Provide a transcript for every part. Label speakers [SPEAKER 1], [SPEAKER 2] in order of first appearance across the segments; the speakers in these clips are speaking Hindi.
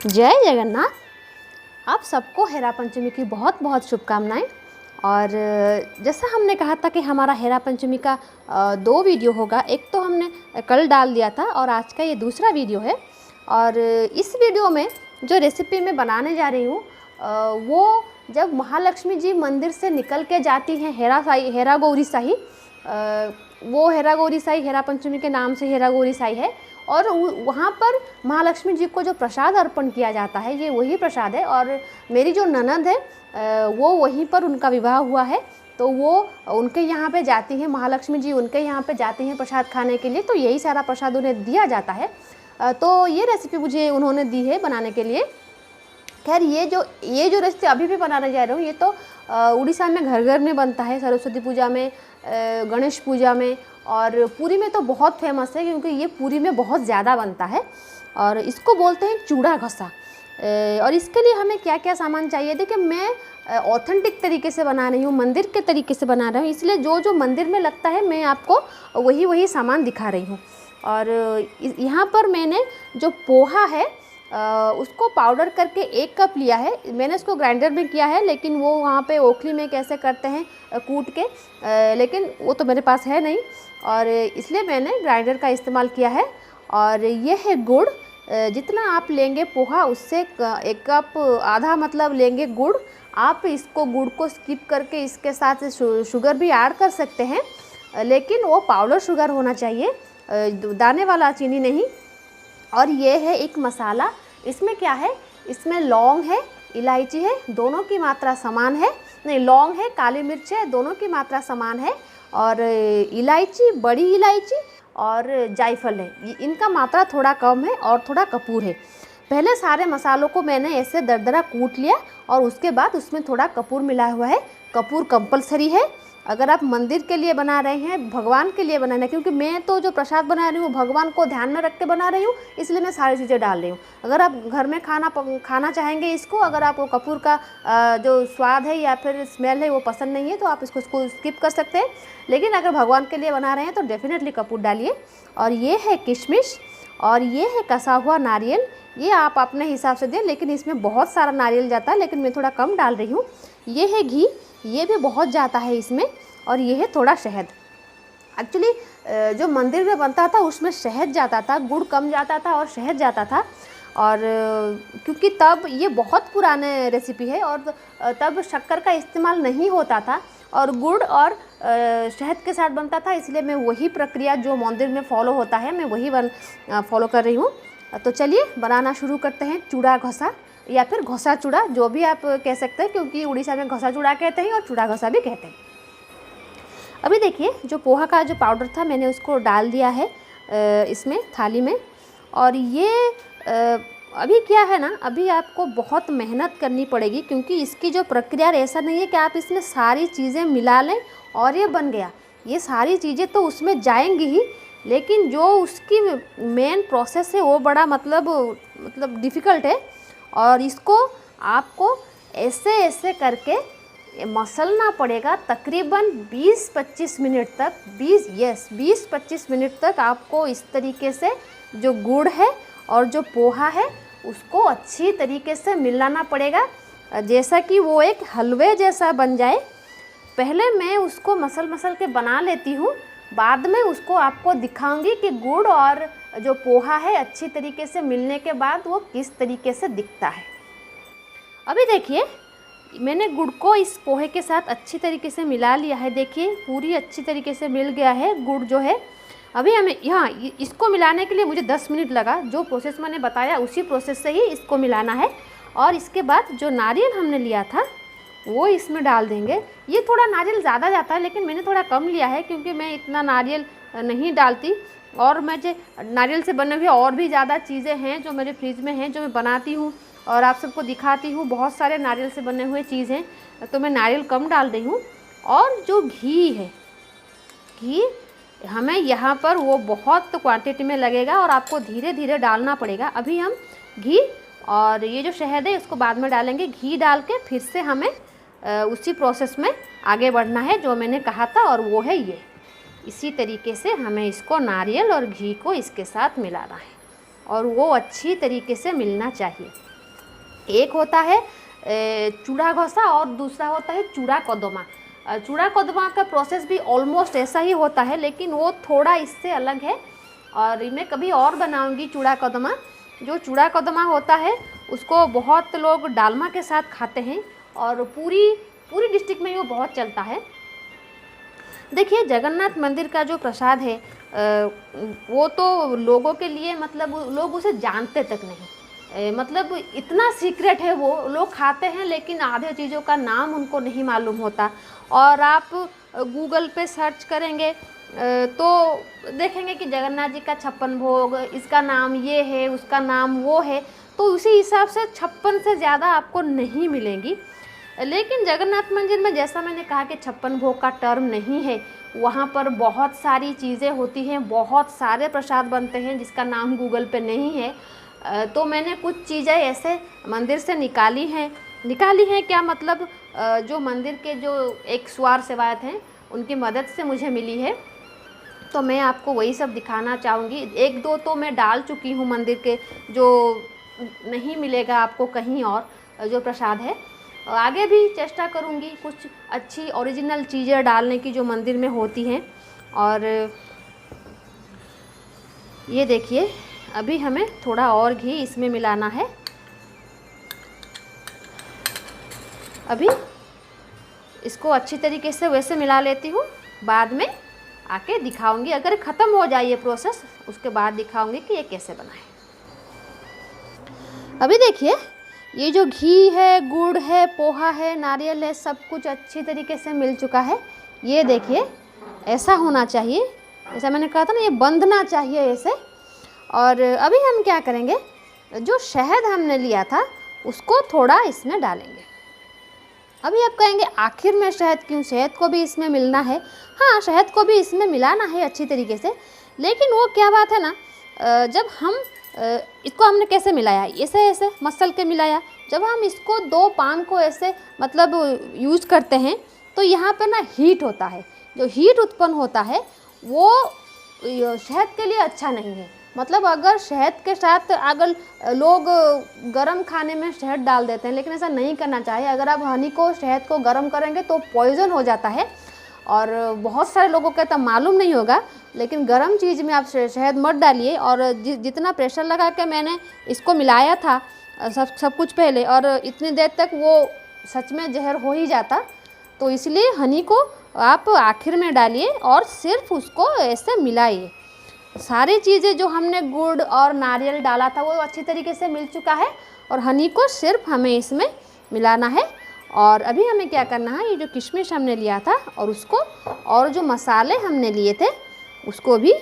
[SPEAKER 1] जय जगन्नाथ। आप सबको हेरा पंचमी की बहुत बहुत शुभकामनाएं। और जैसा हमने कहा था कि हमारा हेरा पंचमी का 2 वीडियो होगा। एक तो हमने कल डाल दिया था और आज का ये दूसरा वीडियो है। और इस वीडियो में जो रेसिपी मैं बनाने जा रही हूँ वो जब महालक्ष्मी जी मंदिर से निकल के जाती हैं हेरा गौरी साही, वो हेरा गौरी साही हेरा पंचमी के नाम से हेरा गौरी साही है। और वहाँ पर महालक्ष्मी जी को जो प्रसाद अर्पण किया जाता है ये वही प्रसाद है। और मेरी जो ननद है वो वहीं पर उनका विवाह हुआ है, तो वो उनके यहाँ पे जाती हैं, महालक्ष्मी जी उनके यहाँ पे जाती हैं प्रसाद खाने के लिए, तो यही सारा प्रसाद उन्हें दिया जाता है। तो ये रेसिपी मुझे उन्होंने दी है बनाने के लिए। खैर ये जो रेसिपी अभी भी बनाने जा रही हूँ ये तो उड़ीसा में घर घर में बनता है, सरस्वती पूजा में, गणेश पूजा में, और पूरी में तो बहुत फेमस है क्योंकि ये पूरी में बहुत ज़्यादा बनता है। और इसको बोलते हैं चूड़ा घसा। और इसके लिए हमें क्या क्या सामान चाहिए, देखिए मैं ऑथेंटिक तरीके से बना रही हूँ, मंदिर के तरीके से बना रही हूँ, इसलिए जो मंदिर में लगता है मैं आपको वही सामान दिखा रही हूँ। और यहाँ पर मैंने जो पोहा है उसको पाउडर करके 1 कप लिया है। मैंने इसको ग्राइंडर में किया है, लेकिन वो वहाँ पे ओखली में कैसे करते हैं कूट के, लेकिन वो तो मेरे पास है नहीं और इसलिए मैंने ग्राइंडर का इस्तेमाल किया है। और ये है गुड़। जितना आप लेंगे पोहा उससे 1 कप आधा मतलब लेंगे गुड़। आप इसको गुड़ को स्किप करके इसके साथ शुगर भी ऐड कर सकते हैं, लेकिन वो पाउडर शुगर होना चाहिए, दाने वाला चीनी नहीं। और ये है एक मसाला। इसमें क्या है, इसमें लौंग है, इलायची है, दोनों की मात्रा समान है। नहीं, लौंग है, काली मिर्च है, दोनों की मात्रा समान है। और इलायची, बड़ी इलायची और जायफल है, इनका मात्रा थोड़ा कम है, और थोड़ा कपूर है। पहले सारे मसालों को मैंने ऐसे दरदरा कूट लिया और उसके बाद उसमें थोड़ा कपूर मिलाया हुआ है। कपूर कंपलसरी है अगर आप मंदिर के लिए बना रहे हैं, भगवान के लिए बना रहे हैं, क्योंकि मैं तो जो प्रसाद बना रही हूँ भगवान को ध्यान में रख के बना रही हूँ, इसलिए मैं सारी चीज़ें डाल रही हूँ। अगर आप घर में खाना चाहेंगे इसको, अगर आपको कपूर का जो स्वाद है या फिर स्मेल है वो पसंद नहीं है तो आप इसको स्किप कर सकते हैं, लेकिन अगर भगवान के लिए बना रहे हैं तो डेफिनेटली कपूर डालिए। और ये है किशमिश और ये है कसा हुआ नारियल। ये आप अपने हिसाब से दें, लेकिन इसमें बहुत सारा नारियल जाता है, लेकिन मैं थोड़ा कम डाल रही हूँ। ये है घी, ये भी बहुत जाता है इसमें। और ये है थोड़ा शहद। एक्चुअली जो मंदिर में बनता था उसमें शहद जाता था, गुड़ कम जाता था और शहद जाता था। और क्योंकि तब ये बहुत पुराने रेसिपी है और तब शक्कर का इस्तेमाल नहीं होता था और गुड़ और शहद के साथ बनता था, इसलिए मैं वही प्रक्रिया जो मंदिर में फॉलो होता है मैं वही फॉलो कर रही हूँ। तो चलिए बनाना शुरू करते हैं। चूड़ा घसा या फिर घसा चूड़ा, जो भी आप कह सकते हैं, क्योंकि उड़ीसा में घसा चूड़ा कहते हैं और चूड़ा घसा भी कहते हैं। अभी देखिए जो पोहा का जो पाउडर था मैंने उसको डाल दिया है इसमें थाली में। और ये अभी क्या है ना, अभी आपको बहुत मेहनत करनी पड़ेगी, क्योंकि इसकी जो प्रक्रिया ऐसा नहीं है कि आप इसमें सारी चीज़ें मिला लें और ये बन गया। ये सारी चीज़ें तो उसमें जाएंगी ही, लेकिन जो उसकी मेन प्रोसेस है वो बड़ा मतलब डिफ़िकल्ट है। और इसको आपको ऐसे करके मसलना पड़ेगा तकरीबन 20-25 मिनट तक। 20-25 मिनट तक आपको इस तरीके से जो गुड़ है और जो पोहा है उसको अच्छी तरीके से मिलाना पड़ेगा, जैसा कि वो एक हलवे जैसा बन जाए। पहले मैं उसको मसल के बना लेती हूँ, बाद में उसको आपको दिखाऊंगी कि गुड़ और जो पोहा है अच्छी तरीके से मिलने के बाद वो किस तरीके से दिखता है। अभी देखिए मैंने गुड़ को इस पोहे के साथ अच्छी तरीके से मिला लिया है। देखिए पूरी अच्छी तरीके से मिल गया है गुड़ जो है। अभी हमें यहाँ इसको मिलाने के लिए मुझे 10 मिनट लगा। जो प्रोसेस मैंने बताया उसी प्रोसेस से ही इसको मिलाना है। और इसके बाद जो नारियल हमने लिया था वो इसमें डाल देंगे। ये थोड़ा नारियल ज़्यादा जाता है, लेकिन मैंने थोड़ा कम लिया है क्योंकि मैं इतना नारियल नहीं डालती। और मुझे नारियल से बने हुए और भी ज़्यादा चीज़ें हैं जो मेरे फ्रिज में हैं, जो मैं बनाती हूँ और आप सबको दिखाती हूँ। बहुत सारे नारियल से बने हुए चीज़ हैं, तो मैं नारियल कम डाल रही हूँ। और जो घी है, घी हमें यहाँ पर वो बहुत क्वांटिटी में लगेगा और आपको धीरे धीरे डालना पड़ेगा। अभी हम घी और ये जो शहद है इसको बाद में डालेंगे। घी डाल के फिर से हमें उसी प्रोसेस में आगे बढ़ना है जो मैंने कहा था, और वो है ये। इसी तरीके से हमें इसको नारियल और घी को इसके साथ मिलाना है और वो अच्छी तरीके से मिलना चाहिए। एक होता है चूड़ा घसा और दूसरा होता है चूड़ा कदमा। चूड़ा कदमा का प्रोसेस भी ऑलमोस्ट ऐसा ही होता है, लेकिन वो थोड़ा इससे अलग है और मैं कभी और बनाऊंगी चूड़ा कदमा। जो चूड़ा कदमा होता है उसको बहुत लोग डालमा के साथ खाते हैं और पूरी डिस्ट्रिक्ट में वो बहुत चलता है। देखिए, जगन्नाथ मंदिर का जो प्रसाद है वो तो लोगों के लिए मतलब लोग उसे जानते तक नहीं, मतलब इतना सीक्रेट है, वो लोग खाते हैं लेकिन आधे चीज़ों का नाम उनको नहीं मालूम होता। और आप गूगल पे सर्च करेंगे तो देखेंगे कि जगन्नाथ जी का 56 भोग, इसका नाम ये है, उसका नाम वो है, तो उसी हिसाब से 56 से ज़्यादा आपको नहीं मिलेंगी। लेकिन जगन्नाथ मंदिर में जैसा मैंने कहा कि 56 भोग का टर्म नहीं है, वहाँ पर बहुत सारी चीज़ें होती हैं, बहुत सारे प्रसाद बनते हैं जिसका नाम गूगल पे नहीं है। तो मैंने कुछ चीज़ें ऐसे मंदिर से निकाली हैं क्या मतलब जो मंदिर के जो एक स्वार सेवायत हैं उनकी मदद से मुझे मिली है, तो मैं आपको वही सब दिखाना चाहूँगी। एक दो तो मैं डाल चुकी हूँ मंदिर के, जो नहीं मिलेगा आपको कहीं और जो प्रसाद है। आगे भी चेष्टा करूँगी कुछ अच्छी ओरिजिनल चीज़ें डालने की जो मंदिर में होती हैं। और ये देखिए, अभी हमें थोड़ा और घी इसमें मिलाना है। अभी इसको अच्छी तरीके से वैसे मिला लेती हूँ, बाद में आके दिखाऊंगी। अगर ख़त्म हो जाए ये प्रोसेस उसके बाद दिखाऊंगी कि ये कैसे बनाए। अभी देखिए, ये जो घी है, गुड़ है, पोहा है, नारियल है, सब कुछ अच्छी तरीके से मिल चुका है। ये देखिए, ऐसा होना चाहिए, जैसा मैंने कहा था ना, ये बंधना चाहिए ऐसे। और अभी हम क्या करेंगे, जो शहद हमने लिया था उसको थोड़ा इसमें डालेंगे। अभी आप कहेंगे आखिर में शहद क्यों, शहद को भी इसमें मिलना है। हाँ, शहद को भी इसमें मिलाना है अच्छी तरीके से, लेकिन वो क्या बात है ना, जब हम इसको हमने कैसे मिलाया, ऐसे मसल के मिलाया। जब हम इसको दो पान को ऐसे मतलब यूज करते हैं तो यहाँ पर ना हीट होता है, जो हीट उत्पन्न होता है वो शहद के लिए अच्छा नहीं है। मतलब अगर शहद के साथ अगर लोग गरम खाने में शहद डाल देते हैं, लेकिन ऐसा नहीं करना चाहिए। अगर आप हनी को, शहद को गरम करेंगे तो पॉइज़न हो जाता है और बहुत सारे लोगों को तो मालूम नहीं होगा। लेकिन गरम चीज़ में आप शहद मत डालिए। और जितना प्रेशर लगा के मैंने इसको मिलाया था सब कुछ पहले, और इतनी देर तक वो सच में जहर हो ही जाता। तो इसलिए हनी को आप आखिर में डालिए और सिर्फ उसको ऐसे मिलाइए। सारी चीज़ें जो हमने गुड़ और नारियल डाला था वो अच्छी तरीके से मिल चुका है, और हनी को सिर्फ हमें इसमें मिलाना है। और अभी हमें क्या करना है, ये जो किशमिश हमने लिया था और उसको, और जो मसाले हमने लिए थे उसको भी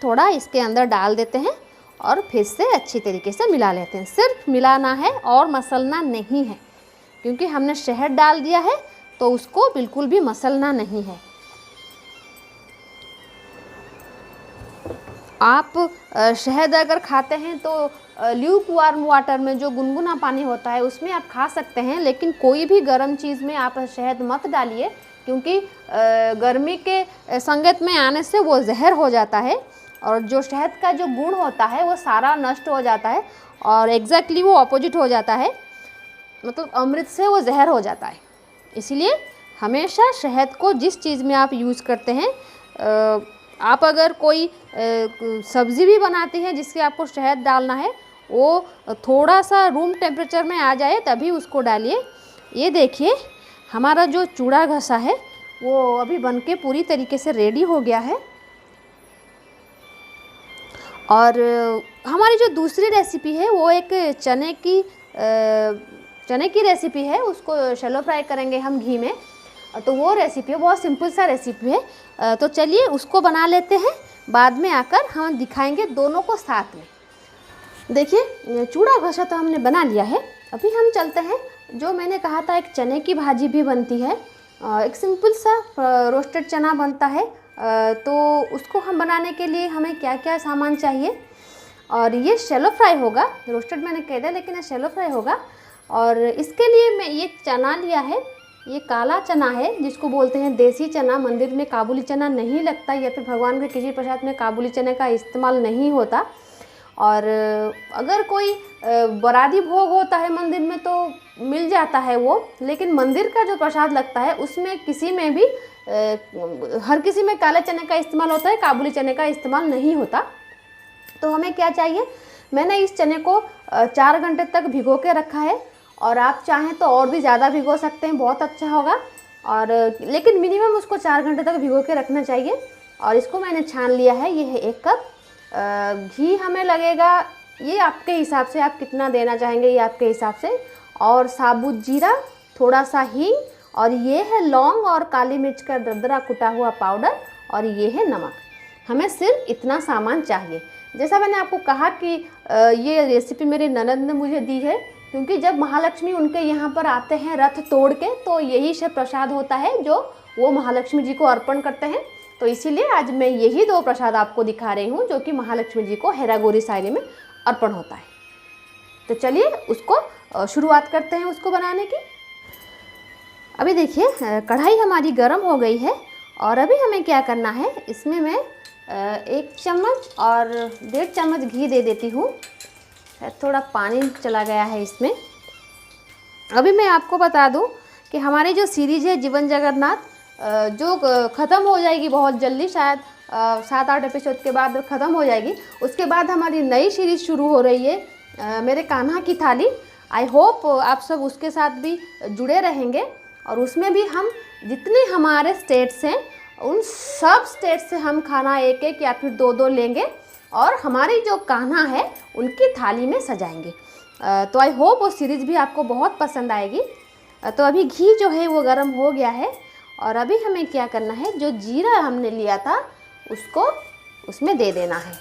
[SPEAKER 1] थोड़ा इसके अंदर डाल देते हैं और फिर से अच्छी तरीके से मिला लेते हैं। सिर्फ मिलाना है और मसलना नहीं है, क्योंकि हमने शहद डाल दिया है तो उसको बिल्कुल भी मसलना नहीं है। आप शहद अगर खाते हैं तो ल्यूक वार्म वाटर में, जो गुनगुना पानी होता है, उसमें आप खा सकते हैं, लेकिन कोई भी गर्म चीज़ में आप शहद मत डालिए, क्योंकि गर्मी के संगत में आने से वो जहर हो जाता है और जो शहद का जो गुण होता है वो सारा नष्ट हो जाता है और एग्जैक्टली वो अपोजिट हो जाता है, मतलब अमृत से वो जहर हो जाता है। इसलिए हमेशा शहद को जिस चीज़ में आप यूज़ करते हैं, आप अगर कोई सब्ज़ी भी बनाती हैं जिससे आपको शहद डालना है, वो थोड़ा सा रूम टेम्परेचर में आ जाए तभी उसको डालिए। ये देखिए, हमारा जो चूड़ा घसा है वो अभी बनके पूरी तरीके से रेडी हो गया है। और हमारी जो दूसरी रेसिपी है वो एक चने की रेसिपी है, उसको शैलो फ्राई करेंगे हम घी में। तो वो रेसिपी है, बहुत सिंपल सा रेसिपी है। तो चलिए उसको बना लेते हैं, बाद में आकर हम दिखाएंगे दोनों को साथ में। देखिए, चूड़ा घसा तो हमने बना लिया है। अभी हम चलते हैं, जो मैंने कहा था एक चने की भाजी भी बनती है, एक सिंपल सा रोस्टेड चना बनता है। तो उसको हम बनाने के लिए हमें क्या क्या सामान चाहिए, और ये शैलो फ्राई होगा, रोस्टेड मैंने कह दिया लेकिन ये शैलो फ्राई होगा। और इसके लिए मैं ये चना लिया है, ये काला चना है जिसको बोलते हैं देसी चना। मंदिर में काबुली चना नहीं लगता, या फिर भगवान के किसी प्रसाद में काबुली चने का इस्तेमाल नहीं होता। और अगर कोई बरादी भोग होता है मंदिर में तो मिल जाता है वो, लेकिन मंदिर का जो प्रसाद लगता है उसमें किसी में भी हर किसी में काले चने का इस्तेमाल होता है, काबुली चने का इस्तेमाल नहीं होता। तो हमें क्या चाहिए, मैंने इस चने को 4 घंटे तक भिगो के रखा है, और आप चाहें तो और भी ज़्यादा भिगो सकते हैं, बहुत अच्छा होगा। और लेकिन मिनिमम उसको 4 घंटे तक भिगो के रखना चाहिए। और इसको मैंने छान लिया है, ये है 1 कप। घी हमें लगेगा, ये आपके हिसाब से, आप कितना देना चाहेंगे ये आपके हिसाब से। और साबुत जीरा, थोड़ा सा हींग, और ये है लौंग और काली मिर्च का दरदरा कुटा हुआ पाउडर, और ये है नमक। हमें सिर्फ इतना सामान चाहिए। जैसा मैंने आपको कहा कि ये रेसिपी मेरे ननद ने मुझे दी है, क्योंकि जब महालक्ष्मी उनके यहाँ पर आते हैं रथ तोड़ के, तो यही से प्रसाद होता है जो वो महालक्ष्मी जी को अर्पण करते हैं। तो इसीलिए आज मैं यही 2 प्रसाद आपको दिखा रही हूँ जो कि महालक्ष्मी जी को हेरागौरी साइली में अर्पण होता है। तो चलिए उसको शुरुआत करते हैं उसको बनाने की। अभी देखिए कढ़ाई हमारी गर्म हो गई है, और अभी हमें क्या करना है, इसमें मैं 1 चम्मच और 1.5 चम्मच घी दे देती हूँ। थोड़ा पानी चला गया है इसमें। अभी मैं आपको बता दूं कि हमारी जो सीरीज है जीवन जगन्नाथ, जो ख़त्म हो जाएगी बहुत जल्दी, शायद 7-8 एपिसोड के बाद ख़त्म हो जाएगी। उसके बाद हमारी नई सीरीज़ शुरू हो रही है, मेरे कान्हा की थाली। आई होप आप सब उसके साथ भी जुड़े रहेंगे, और उसमें भी हम जितने हमारे स्टेट्स हैं उन सब स्टेट से हम खाना 1-1 या फिर 2-2 लेंगे, और हमारी जो कान्हा है उनकी थाली में सजाएंगे। तो आई होप वो सीरीज़ भी आपको बहुत पसंद आएगी। तो अभी घी जो है वो गर्म हो गया है, और अभी हमें क्या करना है, जो जीरा हमने लिया था उसको उसमें दे देना है।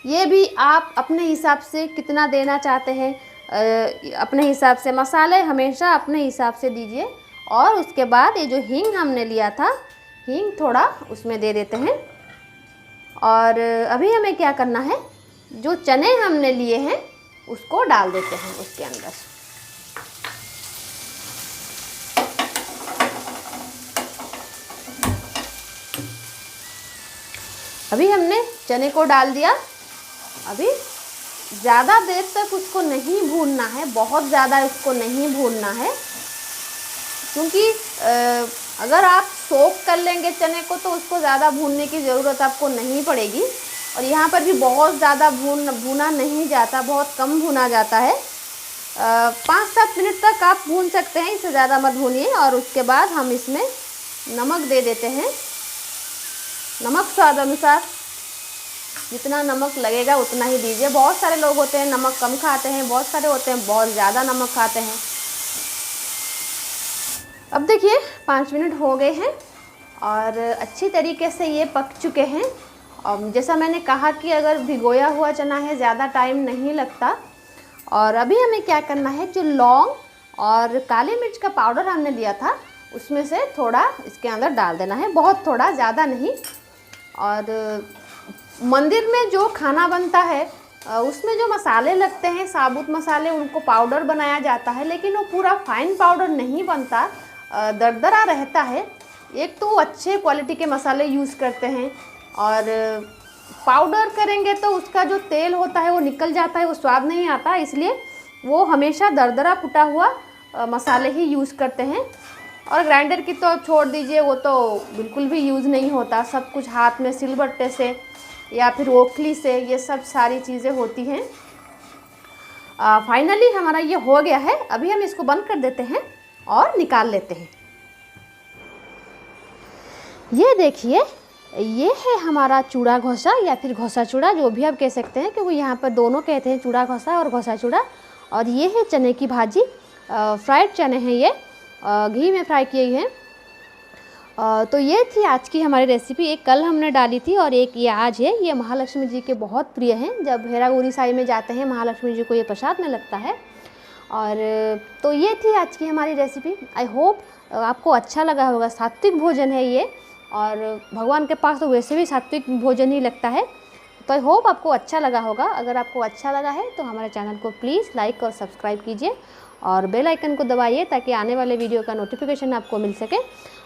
[SPEAKER 1] ये भी आप अपने हिसाब से कितना देना चाहते हैं, अपने हिसाब से, मसाले हमेशा अपने हिसाब से दीजिए। और उसके बाद ये जो हींग हमने लिया था, हींग थोड़ा उसमें दे देते हैं। और अभी हमें क्या करना है, जो चने हमने लिए हैं उसको डाल देते हैं उसके अंदर। अभी हमने चने को डाल दिया। अभी ज़्यादा देर तक उसको नहीं भूनना है, बहुत ज़्यादा उसको नहीं भूनना है, क्योंकि अगर आप सोक कर लेंगे चने को तो उसको ज़्यादा भूनने की ज़रूरत आपको नहीं पड़ेगी। और यहाँ पर भी बहुत ज़्यादा भूना नहीं जाता, बहुत कम भुना जाता है। 5-7 मिनट तक आप भून सकते हैं, इससे ज़्यादा मत भूनिए। और उसके बाद हम इसमें नमक दे देते हैं। नमक स्वाद अनुसार, जितना नमक लगेगा उतना ही दीजिए। बहुत सारे लोग होते हैं नमक कम खाते हैं, बहुत सारे होते हैं बहुत ज़्यादा नमक खाते हैं। अब देखिए 5 मिनट हो गए हैं और अच्छी तरीके से ये पक चुके हैं। और जैसा मैंने कहा कि अगर भिगोया हुआ चना है ज़्यादा टाइम नहीं लगता। और अभी हमें क्या करना है, जो लौंग और काली मिर्च का पाउडर हमने लिया था उसमें से थोड़ा इसके अंदर डाल देना है, बहुत थोड़ा, ज़्यादा नहीं। और मंदिर में जो खाना बनता है उसमें जो मसाले लगते हैं, साबुत मसाले, उनको पाउडर बनाया जाता है, लेकिन वो पूरा फाइन पाउडर नहीं बनता, दरदरा रहता है। एक तो वो अच्छे क्वालिटी के मसाले यूज़ करते हैं, और पाउडर करेंगे तो उसका जो तेल होता है वो निकल जाता है, वो स्वाद नहीं आता। इसलिए वो हमेशा दरदरा कुटा हुआ मसाले ही यूज़ करते हैं। और ग्राइंडर की तो छोड़ दीजिए, वो तो बिल्कुल भी यूज़ नहीं होता। सब कुछ हाथ में सिलबट्टे से या फिर ओखली से ये सब सारी चीज़ें होती हैं। फाइनली हमारा ये हो गया है। अभी हम इसको बंद कर देते हैं और निकाल लेते हैं। ये देखिए, ये है हमारा चूड़ा घोसा या फिर घोसा चूड़ा, जो भी आप कह सकते हैं, क्योंकि यहाँ पर दोनों कहते हैं, चूड़ा घोसा और घोसा चूड़ा। और ये है चने की भाजी, फ्राइड चने हैं ये, घी में फ्राई किए हैं। तो ये थी आज की हमारी रेसिपी। एक कल हमने डाली थी और एक ये आज है। ये महालक्ष्मी जी के बहुत प्रिय हैं। जब हेरागौरी साई में जाते हैं महालक्ष्मी जी को ये प्रसाद में लगता है। और तो ये थी आज की हमारी रेसिपी। आई होप आपको अच्छा लगा होगा। सात्विक भोजन है ये, और भगवान के पास तो वैसे भी सात्विक भोजन ही लगता है। तो आई होप आपको अच्छा लगा होगा। अगर आपको अच्छा लगा है तो हमारे चैनल को प्लीज़ लाइक और सब्सक्राइब कीजिए, और बेल आइकन को दबाइए ताकि आने वाले वीडियो का नोटिफिकेशन आपको मिल सके।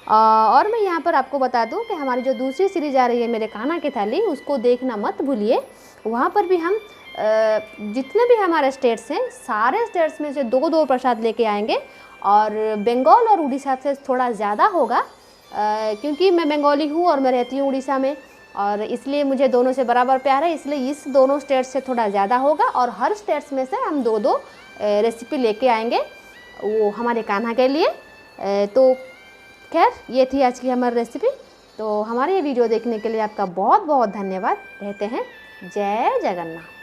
[SPEAKER 1] और मैं यहाँ पर आपको बता दूँ कि हमारी जो दूसरी सीरीज आ रही है मेरे कान्हा की थाली, उसको देखना मत भूलिए। वहाँ पर भी हम जितने भी हमारे स्टेट्स हैं, सारे स्टेट्स में से 2-2 प्रसाद लेके आएंगे। और बंगाल और उड़ीसा से थोड़ा ज़्यादा होगा, क्योंकि मैं बंगाली हूँ और मैं रहती हूँ उड़ीसा में, और इसलिए मुझे दोनों से बराबर प्यार है। इसलिए इस दोनों स्टेट्स से थोड़ा ज़्यादा होगा और हर स्टेट्स में से हम 2-2 रेसिपी लेके आएंगे वो हमारे कान्हा के लिए। तो खैर, ये थी आज की हमारी रेसिपी। तो हमारे ये वीडियो देखने के लिए आपका बहुत बहुत धन्यवाद। कहते हैं जय जगन्नाथ।